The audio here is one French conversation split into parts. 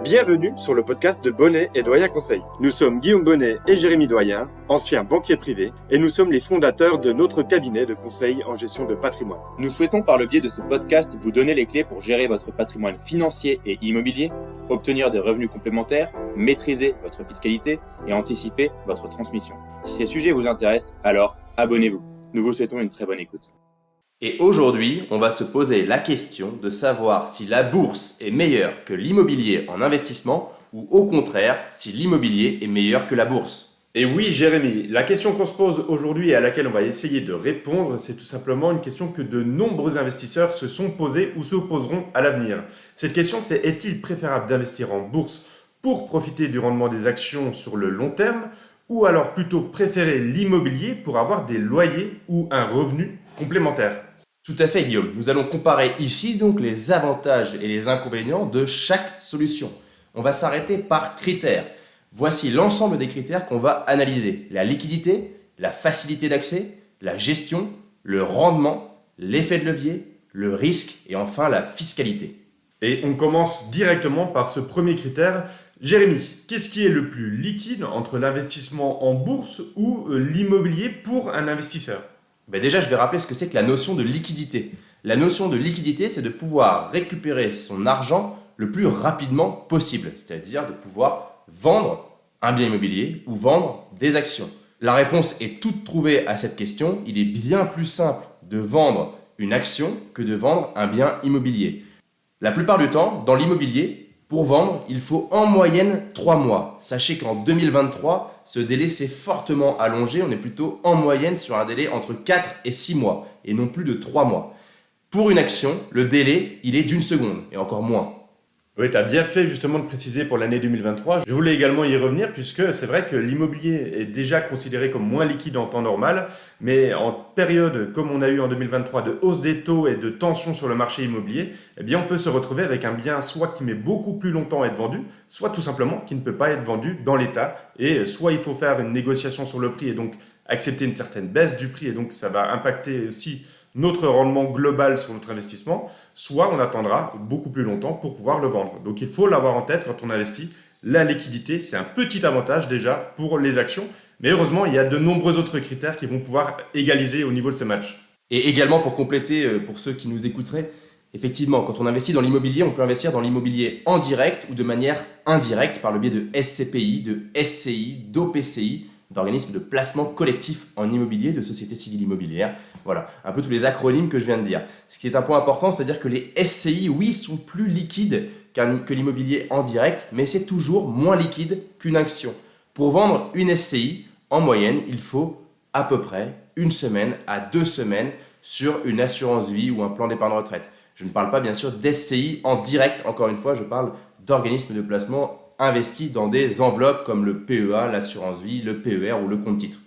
Bienvenue sur le podcast de Bonnet et Doyen Conseil. Nous sommes Guillaume Bonnet et Jérémy Doyen, anciens banquiers privés, et nous sommes les fondateurs de notre cabinet de conseil en gestion de patrimoine. Nous souhaitons par le biais de ce podcast vous donner les clés pour gérer votre patrimoine financier et immobilier, obtenir des revenus complémentaires, maîtriser votre fiscalité et anticiper votre transmission. Si ces sujets vous intéressent, alors abonnez-vous. Nous vous souhaitons une très bonne écoute. Et aujourd'hui, on va se poser la question de savoir si la bourse est meilleure que l'immobilier en investissement ou au contraire, si l'immobilier est meilleur que la bourse. Et oui, Jérémy, la question qu'on se pose aujourd'hui et à laquelle on va essayer de répondre, c'est tout simplement une question que de nombreux investisseurs se sont posés ou se poseront à l'avenir. Cette question, c'est est-il préférable d'investir en bourse pour profiter du rendement des actions sur le long terme ou alors plutôt préférer l'immobilier pour avoir des loyers ou un revenu complémentaire ? Tout à fait Guillaume, nous allons comparer ici donc les avantages et les inconvénients de chaque solution. On va s'arrêter par critères. Voici l'ensemble des critères qu'on va analyser. La liquidité, la facilité d'accès, la gestion, le rendement, l'effet de levier, le risque et enfin la fiscalité. Et on commence directement par ce premier critère. Jérémy, qu'est-ce qui est le plus liquide entre l'investissement en bourse ou l'immobilier pour un investisseur ? Déjà, je vais rappeler ce que c'est que la notion de liquidité. La notion de liquidité, c'est de pouvoir récupérer son argent le plus rapidement possible, c'est-à-dire de pouvoir vendre un bien immobilier ou vendre des actions. La réponse est toute trouvée à cette question. Il est bien plus simple de vendre une action que de vendre un bien immobilier. La plupart du temps, dans l'immobilier, pour vendre, il faut en moyenne 3 mois. Sachez qu'en 2023, ce délai s'est fortement allongé. On est plutôt en moyenne sur un délai entre 4 et 6 mois et non plus de 3 mois. Pour une action, le délai, il est d'1 seconde et encore moins. Oui, tu as bien fait justement de préciser pour l'année 2023. Je voulais également y revenir puisque c'est vrai que l'immobilier est déjà considéré comme moins liquide en temps normal, mais en période comme on a eu en 2023 de hausse des taux et de tension sur le marché immobilier, eh bien on peut se retrouver avec un bien soit qui met beaucoup plus longtemps à être vendu, soit tout simplement qui ne peut pas être vendu dans l'état et soit il faut faire une négociation sur le prix et donc accepter une certaine baisse du prix et donc ça va impacter aussi notre rendement global sur notre investissement, soit on attendra beaucoup plus longtemps pour pouvoir le vendre. Donc il faut l'avoir en tête quand on investit. La liquidité, c'est un petit avantage déjà pour les actions, mais heureusement, il y a de nombreux autres critères qui vont pouvoir égaliser au niveau de ce match. Et également pour compléter, pour ceux qui nous écouteraient, effectivement, quand on investit dans l'immobilier, on peut investir dans l'immobilier en direct ou de manière indirecte par le biais de SCPI, de SCI, d'OPCI, d'organismes de placement collectif en immobilier, de sociétés civiles immobilières. Voilà, un peu tous les acronymes que je viens de dire. Ce qui est un point important, c'est-à-dire que les SCI, oui, sont plus liquides que l'immobilier en direct, mais c'est toujours moins liquide qu'une action. Pour vendre une SCI, en moyenne, il faut à peu près 1 semaine à 2 semaines sur une assurance vie ou un plan d'épargne retraite. Je ne parle pas bien sûr d'SCI en direct, encore une fois, je parle d'organismes de placement investis dans des enveloppes comme le PEA, l'assurance vie, le PER ou le compte titre.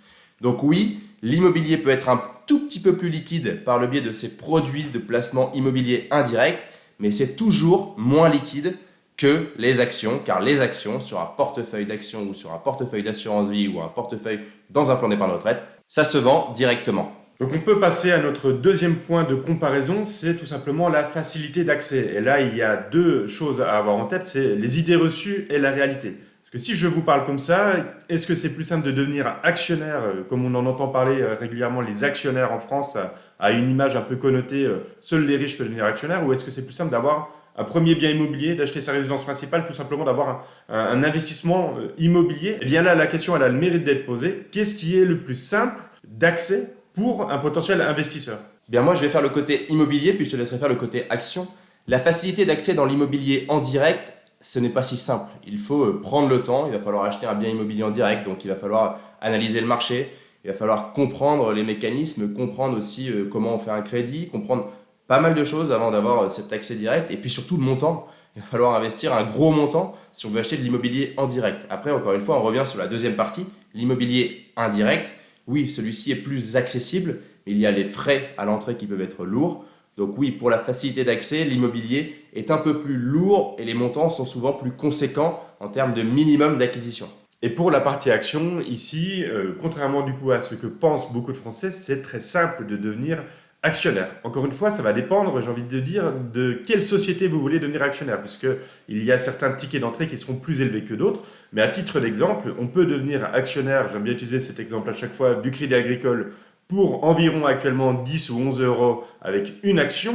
Donc oui, l'immobilier peut être un tout petit peu plus liquide par le biais de ces produits de placement immobilier indirect, mais c'est toujours moins liquide que les actions, car les actions sur un portefeuille d'actions ou sur un portefeuille d'assurance vie ou un portefeuille dans un plan d'épargne retraite, ça se vend directement. Donc on peut passer à notre deuxième point de comparaison, c'est tout simplement la facilité d'accès. Et là, il y a 2 choses à avoir en tête, c'est les idées reçues et la réalité. Parce que si je vous parle comme ça, est-ce que c'est plus simple de devenir actionnaire, comme on en entend parler régulièrement, les actionnaires en France, à une image un peu connotée, seuls les riches peuvent devenir actionnaires, ou est-ce que c'est plus simple d'avoir un premier bien immobilier, d'acheter sa résidence principale, tout simplement d'avoir un investissement immobilier? Eh bien là, la question, elle a le mérite d'être posée. Qu'est-ce qui est le plus simple d'accès pour un potentiel investisseur? Moi, je vais faire le côté immobilier, puis je te laisserai faire le côté action. La facilité d'accès dans l'immobilier en direct, ce n'est pas si simple. Il faut prendre le temps, il va falloir acheter un bien immobilier en direct, donc il va falloir analyser le marché, il va falloir comprendre les mécanismes, comprendre aussi comment on fait un crédit, comprendre pas mal de choses avant d'avoir cet accès direct, et puis surtout le montant. Il va falloir investir un gros montant si on veut acheter de l'immobilier en direct. Après, encore une fois, on revient sur la deuxième partie, l'immobilier indirect. Oui, celui-ci est plus accessible, mais il y a les frais à l'entrée qui peuvent être lourds. Donc oui, pour la facilité d'accès, l'immobilier est un peu plus lourd et les montants sont souvent plus conséquents en termes de minimum d'acquisition. Et pour la partie action, ici, contrairement du coup à ce que pensent beaucoup de Français, c'est très simple de devenir actionnaire. Encore une fois, ça va dépendre, j'ai envie de dire, de quelle société vous voulez devenir actionnaire, puisqu'il y a certains tickets d'entrée qui seront plus élevés que d'autres. Mais à titre d'exemple, on peut devenir actionnaire, j'aime bien utiliser cet exemple à chaque fois, du Crédit Agricole pour environ actuellement 10 ou 11 euros avec une action.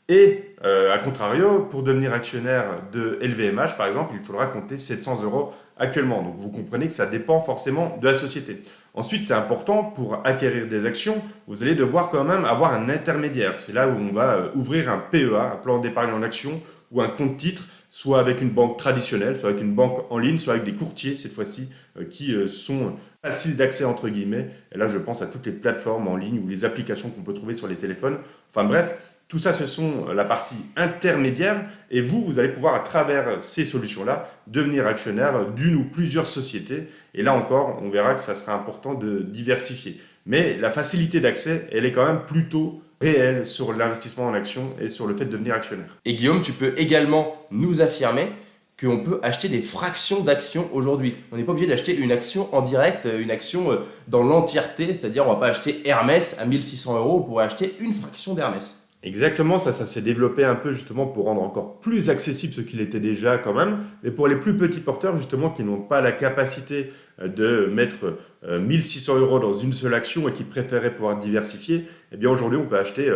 Et à contrario, pour devenir actionnaire de LVMH, par exemple, il faudra compter 700 euros actuellement. Donc vous comprenez que ça dépend forcément de la société. Ensuite, c'est important, pour acquérir des actions, vous allez devoir quand même avoir un intermédiaire. C'est là où on va ouvrir un PEA, un plan d'épargne en action, ou un compte titre, soit avec une banque traditionnelle, soit avec une banque en ligne, soit avec des courtiers, cette fois-ci, qui sont faciles d'accès, entre guillemets. Et là, je pense à toutes les plateformes en ligne ou les applications qu'on peut trouver sur les téléphones. Enfin bref, tout ça, ce sont la partie intermédiaire. Et vous allez pouvoir, à travers ces solutions-là, devenir actionnaire d'une ou plusieurs sociétés. Et là encore, on verra que ça sera important de diversifier. Mais la facilité d'accès, elle est quand même plutôt réelle sur l'investissement en actions et sur le fait de devenir actionnaire. Et Guillaume, tu peux également nous affirmer qu'on peut acheter des fractions d'actions aujourd'hui. On n'est pas obligé d'acheter une action en direct, une action dans l'entièreté, c'est-à-dire on ne va pas acheter Hermès à 1600 euros, on pourrait acheter une fraction d'Hermès. Exactement, ça s'est développé un peu justement pour rendre encore plus accessible ce qu'il était déjà quand même, mais pour les plus petits porteurs justement qui n'ont pas la capacité de mettre 1600 euros dans une seule action et qui préféraient pouvoir diversifier, eh bien aujourd'hui on peut acheter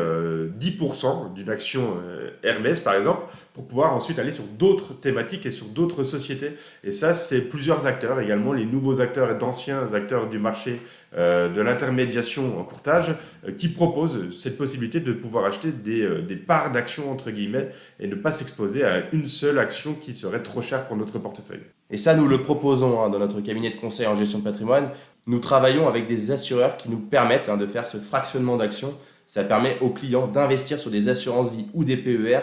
10% d'une action Hermès par exemple pour pouvoir ensuite aller sur d'autres thématiques et sur d'autres sociétés. Et ça, c'est plusieurs acteurs également, les nouveaux acteurs et d'anciens acteurs du marché de l'intermédiation en courtage qui proposent cette possibilité de pouvoir acheter des parts d'actions entre guillemets et ne pas s'exposer à une seule action qui serait trop chère pour notre portefeuille. Et ça, nous le proposons dans notre cabinet de conseil en gestion de patrimoine. Nous travaillons avec des assureurs qui nous permettent de faire ce fractionnement d'actions. Ça permet aux clients d'investir sur des assurances vie ou des PER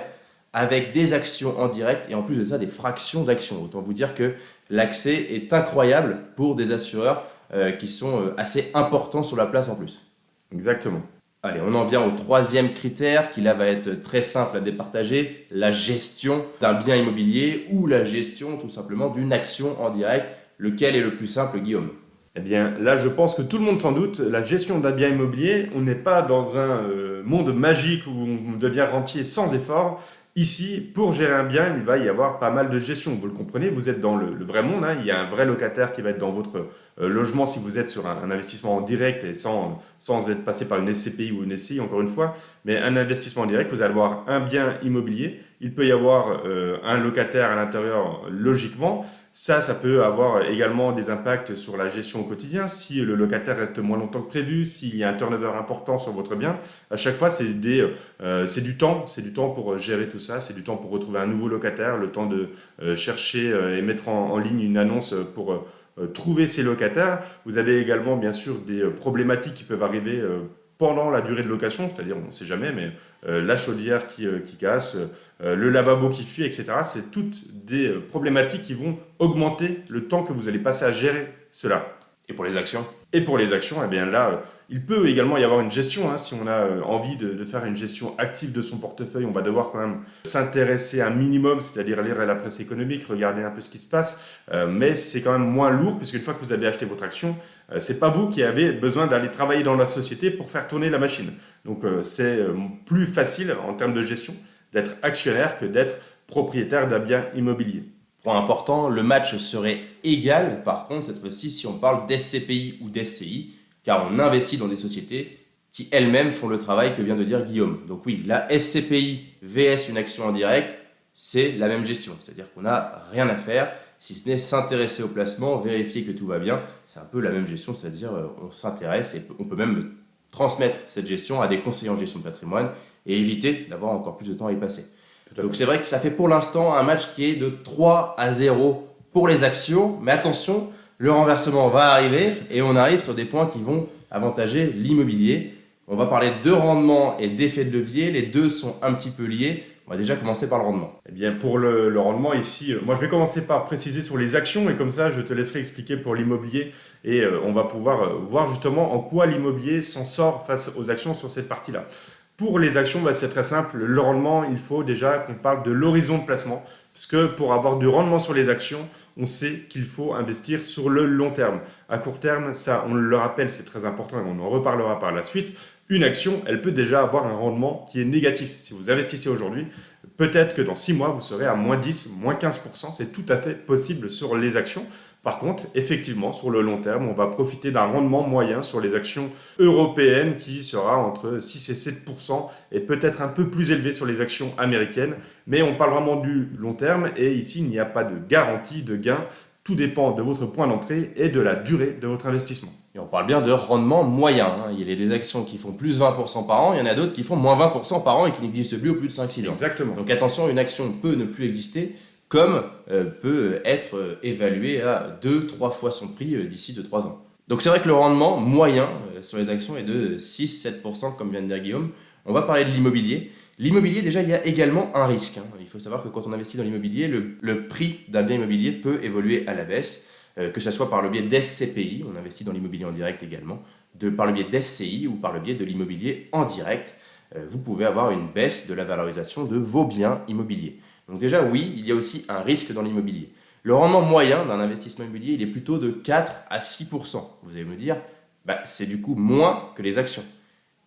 avec des actions en direct et en plus de ça, des fractions d'actions. Autant vous dire que l'accès est incroyable pour des assureurs qui sont assez importants sur la place en plus. Exactement. Allez, on en vient au troisième critère qui là va être très simple à départager, la gestion d'un bien immobilier ou la gestion tout simplement d'une action en direct. Lequel est le plus simple, Guillaume ? Eh bien, là, je pense que tout le monde s'en doute, la gestion d'un bien immobilier, on n'est pas dans un monde magique où on devient rentier sans effort. Ici, pour gérer un bien, il va y avoir pas mal de gestion. Vous le comprenez, vous êtes dans le vrai monde. Il y a un vrai locataire qui va être dans votre logement si vous êtes sur un investissement en direct et sans être passé par une SCPI ou une SCI, encore une fois. Mais un investissement en direct, vous allez avoir un bien immobilier. Il peut y avoir un locataire à l'intérieur, logiquement. Ça peut avoir également des impacts sur la gestion au quotidien. Si le locataire reste moins longtemps que prévu, s'il y a un turnover important sur votre bien, à chaque fois, c'est du temps. C'est du temps pour gérer tout ça. C'est du temps pour retrouver un nouveau locataire, le temps de chercher et mettre en ligne une annonce pour trouver ces locataires. Vous avez également, bien sûr, des problématiques qui peuvent arriver pendant la durée de location, c'est-à-dire, on ne sait jamais, mais la chaudière qui casse, le lavabo qui fuit, etc. C'est toutes des problématiques qui vont augmenter le temps que vous allez passer à gérer cela. Et pour les actions ? Et pour les actions, eh bien là, il peut également y avoir une gestion. Si on a envie de faire une gestion active de son portefeuille, on va devoir quand même s'intéresser un minimum, c'est-à-dire lire la presse économique, regarder un peu ce qui se passe. Mais c'est quand même moins lourd, puisqu'une fois que vous avez acheté votre action, c'est pas vous qui avez besoin d'aller travailler dans la société pour faire tourner la machine. Donc c'est plus facile en termes de gestion d'être actionnaire que d'être propriétaire d'un bien immobilier. Point important, le match serait égal, par contre, cette fois-ci, si on parle d'SCPI ou d'SCI, car on investit dans des sociétés qui elles-mêmes font le travail que vient de dire Guillaume. Donc oui, la SCPI vs une action en direct, c'est la même gestion, c'est-à-dire qu'on n'a rien à faire, si ce n'est s'intéresser au placement, vérifier que tout va bien. C'est un peu la même gestion, c'est-à-dire on s'intéresse et on peut même transmettre cette gestion à des conseillers en gestion de patrimoine et éviter d'avoir encore plus de temps à y passer. Donc c'est vrai que ça fait pour l'instant un match qui est de 3-0 pour les actions, mais attention, le renversement va arriver et on arrive sur des points qui vont avantager l'immobilier. On va parler de rendement et d'effet de levier, les deux sont un petit peu liés. On va déjà commencer par le rendement. Eh bien pour le rendement ici, moi je vais commencer par préciser sur les actions et comme ça je te laisserai expliquer pour l'immobilier et on va pouvoir voir justement en quoi l'immobilier s'en sort face aux actions sur cette partie-là. Pour les actions, c'est très simple. Le rendement, il faut déjà qu'on parle de l'horizon de placement. Parce que pour avoir du rendement sur les actions, on sait qu'il faut investir sur le long terme. À court terme, ça, on le rappelle, c'est très important et on en reparlera par la suite. une action, elle peut déjà avoir un rendement qui est négatif. Si vous investissez aujourd'hui, peut-être que dans 6 mois, vous serez à moins 10, moins 15%. C'est tout à fait possible sur les actions. Par contre, effectivement, sur le long terme, on va profiter d'un rendement moyen sur les actions européennes qui sera entre 6 et 7% et peut-être un peu plus élevé sur les actions américaines. Mais on parle vraiment du long terme et ici, il n'y a pas de garantie de gain. Tout dépend de votre point d'entrée et de la durée de votre investissement. Et on parle bien de rendement moyen. Il y a des actions qui font plus 20% par an, il y en a d'autres qui font moins 20% par an et qui n'existent plus au plus de 5-6 ans. Exactement. Donc attention, une action peut ne plus exister comme peut être évaluée à 2-3 fois son prix d'ici 2-3 ans. Donc c'est vrai que le rendement moyen sur les actions est de 6-7% comme vient de dire Guillaume. On va parler de l'immobilier. L'immobilier, déjà, il y a également un risque. Il faut savoir que quand on investit dans l'immobilier, le prix d'un bien immobilier peut évoluer à la baisse, que ce soit par le biais d'SCPI, on investit dans l'immobilier en direct également, par le biais d'SCI ou par le biais de l'immobilier en direct. Vous pouvez avoir une baisse de la valorisation de vos biens immobiliers. Donc déjà, oui, il y a aussi un risque dans l'immobilier. Le rendement moyen d'un investissement immobilier, il est plutôt de 4 à 6%. Vous allez me dire, c'est du coup moins que les actions.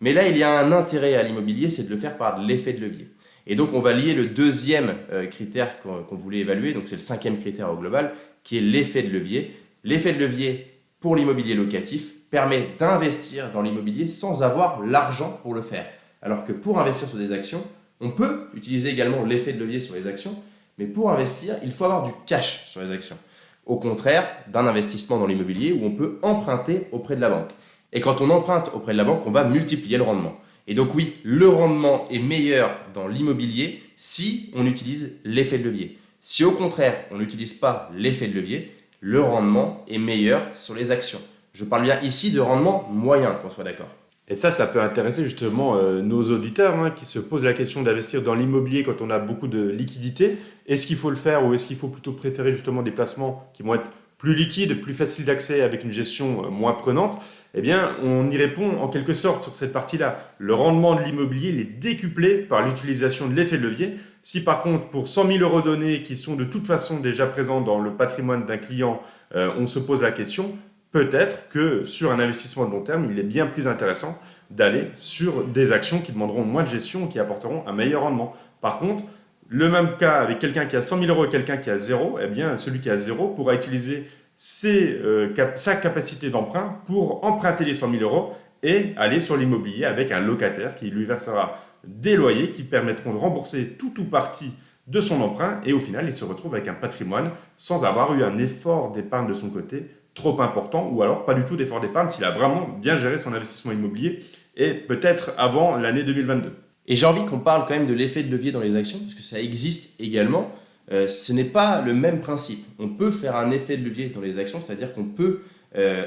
Mais là, il y a un intérêt à l'immobilier, c'est de le faire par l'effet de levier. Et donc, on va lier le deuxième critère qu'on voulait évaluer, donc c'est le 5e critère au global, qui est l'effet de levier. L'effet de levier pour l'immobilier locatif permet d'investir dans l'immobilier sans avoir l'argent pour le faire. Alors que pour investir sur des actions, on peut utiliser également l'effet de levier sur les actions, mais pour investir, il faut avoir du cash sur les actions. Au contraire d'un investissement dans l'immobilier où on peut emprunter auprès de la banque. Et quand on emprunte auprès de la banque, on va multiplier le rendement. Et donc oui, le rendement est meilleur dans l'immobilier si on utilise l'effet de levier. Si au contraire, on n'utilise pas l'effet de levier, le rendement est meilleur sur les actions. Je parle bien ici de rendement moyen, qu'on soit d'accord. Et ça peut intéresser justement nos auditeurs qui se posent la question d'investir dans l'immobilier quand on a beaucoup de liquidités. Est-ce qu'il faut le faire ou est-ce qu'il faut plutôt préférer justement des placements qui vont être plus liquides, plus faciles d'accès avec une gestion moins prenante? Eh bien, on y répond en quelque sorte sur cette partie-là. Le rendement de l'immobilier il est décuplé par l'utilisation de l'effet de levier. Si par contre, pour 100 000 euros donnés qui sont de toute façon déjà présents dans le patrimoine d'un client, on se pose la question, peut-être que sur un investissement de long terme, il est bien plus intéressant d'aller sur des actions qui demanderont moins de gestion et qui apporteront un meilleur rendement. Par contre, le même cas avec quelqu'un qui a 100 000 euros et quelqu'un qui a 0, eh bien, celui qui a 0 pourra utiliser sa capacité d'emprunt pour emprunter les 100 000 euros et aller sur l'immobilier avec un locataire qui lui versera des loyers qui permettront de rembourser tout ou partie de son emprunt et au final, il se retrouve avec un patrimoine sans avoir eu un effort d'épargne de son côté trop important ou alors pas du tout d'effort d'épargne s'il a vraiment bien géré son investissement immobilier et peut-être avant l'année 2022. Et j'ai envie qu'on parle quand même de l'effet de levier dans les actions parce que ça existe également. Ce n'est pas le même principe. On peut faire un effet de levier dans les actions, c'est-à-dire qu'on peut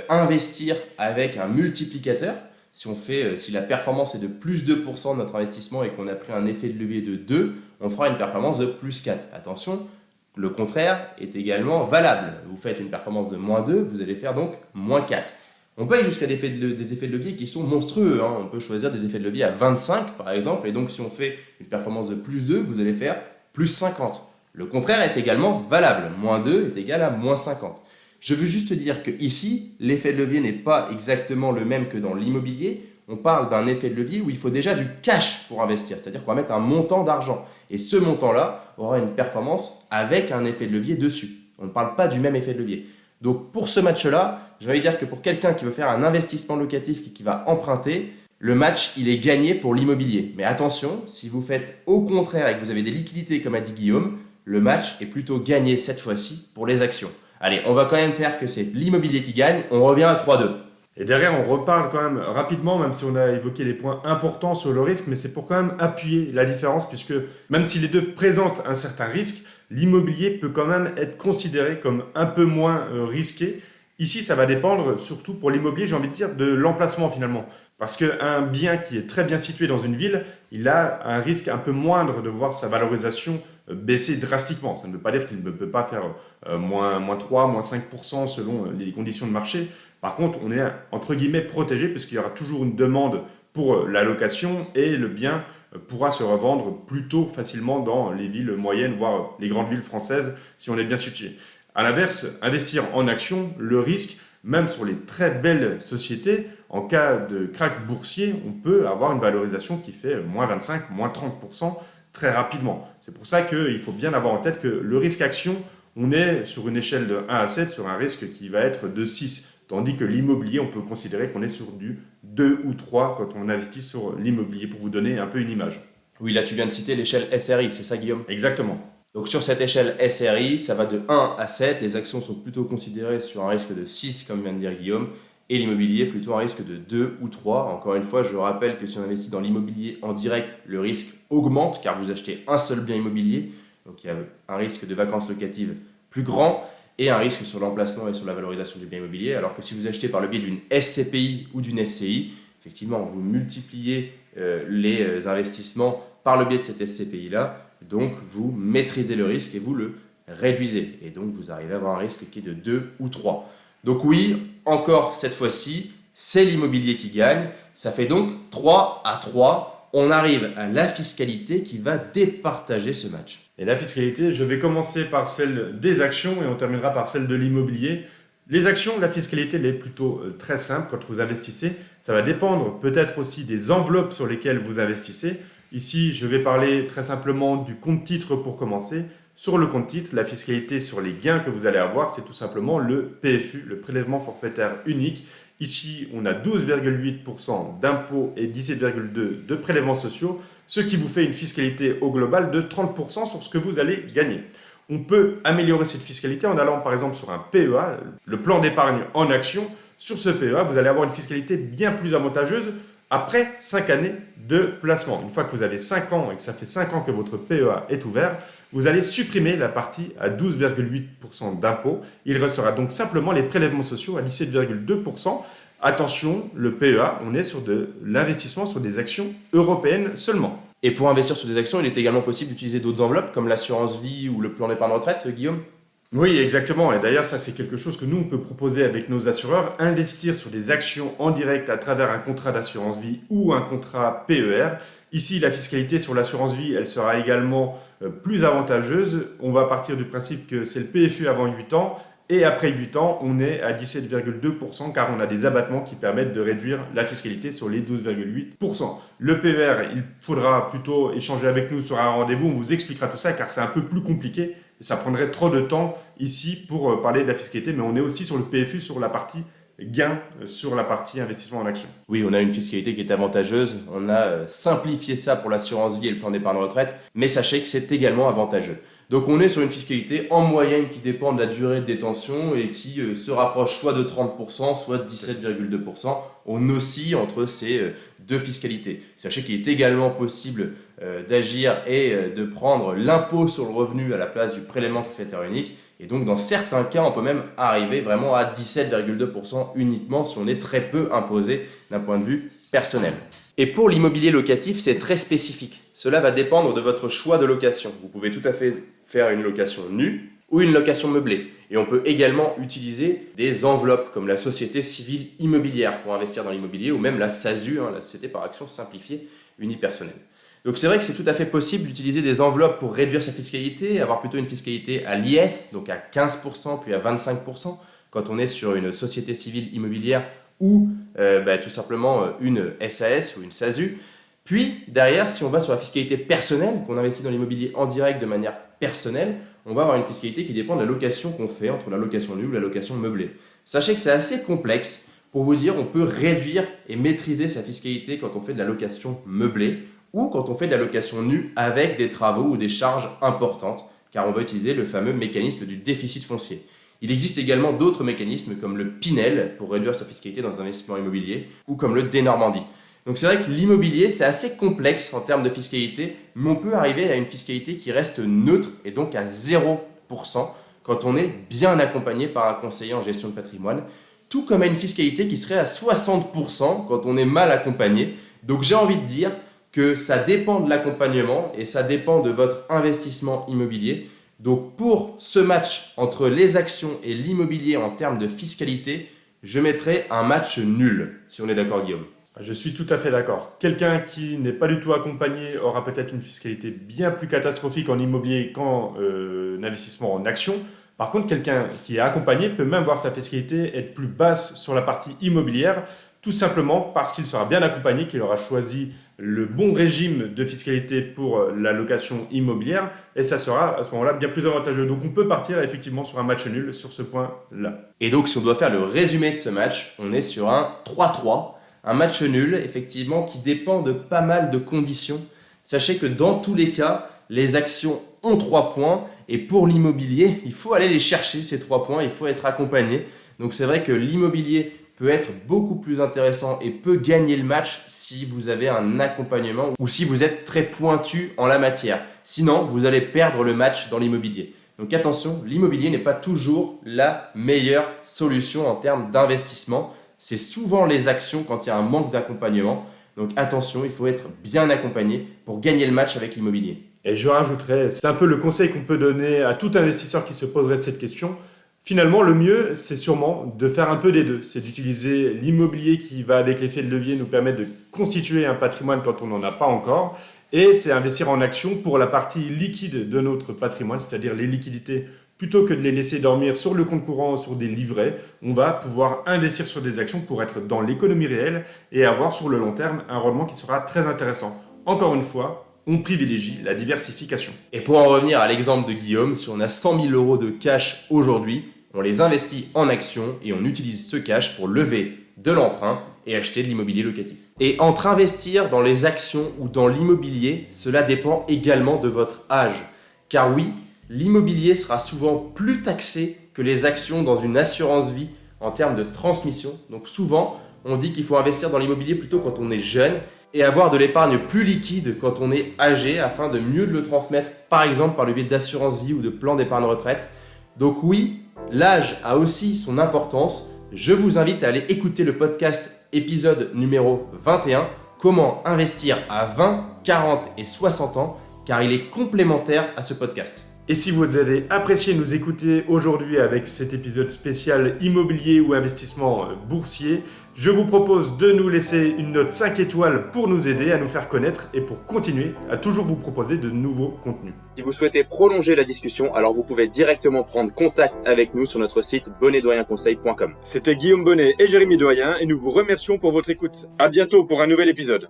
investir avec un multiplicateur. Si la performance est de plus 2% de notre investissement et qu'on a pris un effet de levier de 2, on fera une performance de plus 4. Attention, le contraire est également valable. Vous faites une performance de moins 2, vous allez faire donc moins 4. On peut aller jusqu'à des effets de levier qui sont monstrueux. On peut choisir des effets de levier à 25 par exemple, et donc si on fait une performance de plus 2, vous allez faire plus 50. Le contraire est également valable. Moins 2 est égal à moins 50. Je veux juste dire que ici, l'effet de levier n'est pas exactement le même que dans l'immobilier. On parle d'un effet de levier où il faut déjà du cash pour investir, c'est-à-dire qu'on va mettre un montant d'argent. Et ce montant-là aura une performance avec un effet de levier dessus. On ne parle pas du même effet de levier. Donc pour ce match-là, j'ai envie de dire que pour quelqu'un qui veut faire un investissement locatif et qui va emprunter, le match, il est gagné pour l'immobilier. Mais attention, si vous faites au contraire et que vous avez des liquidités, comme a dit Guillaume, le match est plutôt gagné cette fois-ci pour les actions. Allez, on va quand même faire que c'est l'immobilier qui gagne. On revient à 3-2. Et derrière, on reparle quand même rapidement, même si on a évoqué les points importants sur le risque, mais c'est pour quand même appuyer la différence, puisque même si les deux présentent un certain risque, l'immobilier peut quand même être considéré comme un peu moins risqué. Ici, ça va dépendre, surtout pour l'immobilier, j'ai envie de dire, de l'emplacement finalement. Parce qu'un bien qui est très bien situé dans une ville, il a un risque un peu moindre de voir sa valorisation baisser drastiquement. Ça ne veut pas dire qu'il ne peut pas faire moins 3, moins 5% selon les conditions de marché. Par contre, on est entre guillemets protégé puisqu'il y aura toujours une demande pour la location et le bien pourra se revendre plutôt facilement dans les villes moyennes, voire les grandes villes françaises si on est bien situé. A l'inverse, investir en action, le risque même sur les très belles sociétés, en cas de krach boursier, on peut avoir une valorisation qui fait moins 25, moins 30% très rapidement. C'est pour ça qu'il faut bien avoir en tête que le risque action, on est sur une échelle de 1 à 7 sur un risque qui va être de 6. Tandis que l'immobilier, on peut considérer qu'on est sur du 2 ou 3 quand on investit sur l'immobilier, pour vous donner un peu une image. Oui, là tu viens de citer l'échelle SRI, c'est ça Guillaume? Exactement. Donc sur cette échelle SRI, ça va de 1 à 7. Les actions sont plutôt considérées sur un risque de 6, comme vient de dire Guillaume, et l'immobilier plutôt un risque de 2 ou 3. Encore une fois, je rappelle que si on investit dans l'immobilier en direct, le risque augmente car vous achetez un seul bien immobilier. Donc il y a un risque de vacances locatives plus grand et un risque sur l'emplacement et sur la valorisation du bien immobilier. Alors que si vous achetez par le biais d'une SCPI ou d'une SCI, effectivement, vous multipliez les investissements par le biais de cette SCPI-là. Donc, vous maîtrisez le risque et vous le réduisez. Et donc, vous arrivez à avoir un risque qui est de 2 ou 3. Donc oui, encore cette fois-ci, c'est l'immobilier qui gagne. Ça fait donc 3 à 3. On arrive à la fiscalité qui va départager ce match. Et la fiscalité, je vais commencer par celle des actions et on terminera par celle de l'immobilier. Les actions, la fiscalité, elle est plutôt très simple quand vous investissez. Ça va dépendre peut-être aussi des enveloppes sur lesquelles vous investissez. Ici, je vais parler très simplement du compte-titre pour commencer. Sur le compte-titre, la fiscalité sur les gains que vous allez avoir, c'est tout simplement le PFU, le prélèvement forfaitaire unique. Ici, on a 12,8% d'impôts et 17,2% de prélèvements sociaux, ce qui vous fait une fiscalité au global de 30% sur ce que vous allez gagner. On peut améliorer cette fiscalité en allant par exemple sur un PEA, le plan d'épargne en action. Sur ce PEA, vous allez avoir une fiscalité bien plus avantageuse après 5 années de placement. Une fois que vous avez 5 ans et que ça fait 5 ans que votre PEA est ouvert, vous allez supprimer la partie à 12,8% d'impôt. Il restera donc simplement les prélèvements sociaux à 17,2%. Attention, le PEA, on est sur de l'investissement sur des actions européennes seulement. Et pour investir sur des actions, il est également possible d'utiliser d'autres enveloppes comme l'assurance vie ou le plan d'épargne retraite, Guillaume? Oui, exactement. Et d'ailleurs, ça, c'est quelque chose que nous, on peut proposer avec nos assureurs. Investir sur des actions en direct à travers un contrat d'assurance vie ou un contrat PER. Ici, la fiscalité sur l'assurance vie, elle sera également plus avantageuse. On va partir du principe que c'est le PFU avant 8 ans. Et après 8 ans, on est à 17,2% car on a des abattements qui permettent de réduire la fiscalité sur les 12,8%. Le PER, il faudra plutôt échanger avec nous sur un rendez-vous. On vous expliquera tout ça car c'est un peu plus compliqué. Ça prendrait trop de temps ici pour parler de la fiscalité, mais on est aussi sur le PFU, sur la partie gain, sur la partie investissement en action. Oui, on a une fiscalité qui est avantageuse. On a simplifié ça pour l'assurance vie et le plan d'épargne retraite, mais sachez que c'est également avantageux. Donc on est sur une fiscalité en moyenne qui dépend de la durée de détention et qui se rapproche soit de 30%, soit de 17,2%. On oscille entre ces deux fiscalités. Sachez qu'il est également possible d'agir et de prendre l'impôt sur le revenu à la place du prélèvement forfaitaire unique. Et donc dans certains cas, on peut même arriver vraiment à 17,2% uniquement si on est très peu imposé d'un point de vue personnel. Et pour l'immobilier locatif, c'est très spécifique. Cela va dépendre de votre choix de location. Vous pouvez tout à fait faire une location nue ou une location meublée. Et on peut également utiliser des enveloppes comme la société civile immobilière pour investir dans l'immobilier ou même la SASU, la société par action simplifiée unipersonnelle. Donc c'est vrai que c'est tout à fait possible d'utiliser des enveloppes pour réduire sa fiscalité, avoir plutôt une fiscalité à l'IS, donc à 15% puis à 25% quand on est sur une société civile immobilière ou tout simplement une SAS ou une SASU. Puis derrière, si on va sur la fiscalité personnelle, qu'on investit dans l'immobilier en direct de manière personnelle, on va avoir une fiscalité qui dépend de la location qu'on fait entre la location nue ou la location meublée. Sachez que c'est assez complexe. Pour vous dire, on peut réduire et maîtriser sa fiscalité quand on fait de la location meublée ou quand on fait de la location nue avec des travaux ou des charges importantes, car on va utiliser le fameux mécanisme du déficit foncier. Il existe également d'autres mécanismes comme le Pinel pour réduire sa fiscalité dans un investissement immobilier ou comme le Denormandie. Donc c'est vrai que l'immobilier c'est assez complexe en termes de fiscalité, mais on peut arriver à une fiscalité qui reste neutre et donc à 0% quand on est bien accompagné par un conseiller en gestion de patrimoine, tout comme à une fiscalité qui serait à 60% quand on est mal accompagné. Donc j'ai envie de dire que ça dépend de l'accompagnement et ça dépend de votre investissement immobilier. Donc pour ce match entre les actions et l'immobilier en termes de fiscalité, je mettrai un match nul, si on est d'accord Guillaume. Je suis tout à fait d'accord. Quelqu'un qui n'est pas du tout accompagné aura peut-être une fiscalité bien plus catastrophique en immobilier qu'en investissement en action. Par contre, quelqu'un qui est accompagné peut même voir sa fiscalité être plus basse sur la partie immobilière, tout simplement parce qu'il sera bien accompagné, qu'il aura choisi le bon régime de fiscalité pour la location immobilière, et ça sera à ce moment-là bien plus avantageux. Donc on peut partir effectivement sur un match nul sur ce point-là. Et donc si on doit faire le résumé de ce match, on est sur un 3-3, un match nul effectivement qui dépend de pas mal de conditions. Sachez que dans tous les cas, les actions ont 3 points, et pour l'immobilier, il faut aller les chercher ces 3 points, il faut être accompagné. Donc c'est vrai que l'immobilier peut être beaucoup plus intéressant et peut gagner le match si vous avez un accompagnement ou si vous êtes très pointu en la matière. Sinon, vous allez perdre le match dans l'immobilier. Donc attention, l'immobilier n'est pas toujours la meilleure solution en termes d'investissement. C'est souvent les actions quand il y a un manque d'accompagnement. Donc attention, il faut être bien accompagné pour gagner le match avec l'immobilier. Et je rajouterais, c'est un peu le conseil qu'on peut donner à tout investisseur qui se poserait cette question. Finalement, le mieux, c'est sûrement de faire un peu des deux. C'est d'utiliser l'immobilier qui va avec l'effet de levier nous permettre de constituer un patrimoine quand on n'en a pas encore. Et c'est investir en actions pour la partie liquide de notre patrimoine, c'est-à-dire les liquidités. Plutôt que de les laisser dormir sur le compte courant, sur des livrets, on va pouvoir investir sur des actions pour être dans l'économie réelle et avoir sur le long terme un rendement qui sera très intéressant. Encore une fois, on privilégie la diversification. Et pour en revenir à l'exemple de Guillaume, si on a 100 000 euros de cash aujourd'hui, on les investit en actions et on utilise ce cash pour lever de l'emprunt et acheter de l'immobilier locatif. Et entre investir dans les actions ou dans l'immobilier, cela dépend également de votre âge. Car oui, l'immobilier sera souvent plus taxé que les actions dans une assurance vie en termes de transmission. Donc souvent, on dit qu'il faut investir dans l'immobilier plutôt quand on est jeune et avoir de l'épargne plus liquide quand on est âgé afin de mieux le transmettre, par exemple par le biais d'assurance vie ou de plan d'épargne retraite. Donc oui, l'âge a aussi son importance. Je vous invite à aller écouter le podcast épisode numéro 21, comment investir à 20, 40 et 60 ans, car il est complémentaire à ce podcast. Et si vous avez apprécié nous écouter aujourd'hui avec cet épisode spécial immobilier ou investissement boursier, je vous propose de nous laisser une note 5 étoiles pour nous aider à nous faire connaître et pour continuer à toujours vous proposer de nouveaux contenus. Si vous souhaitez prolonger la discussion, alors vous pouvez directement prendre contact avec nous sur notre site bonnetdoyenconseil.com. C'était Guillaume Bonnet et Jérémy Doyen et nous vous remercions pour votre écoute. À bientôt pour un nouvel épisode.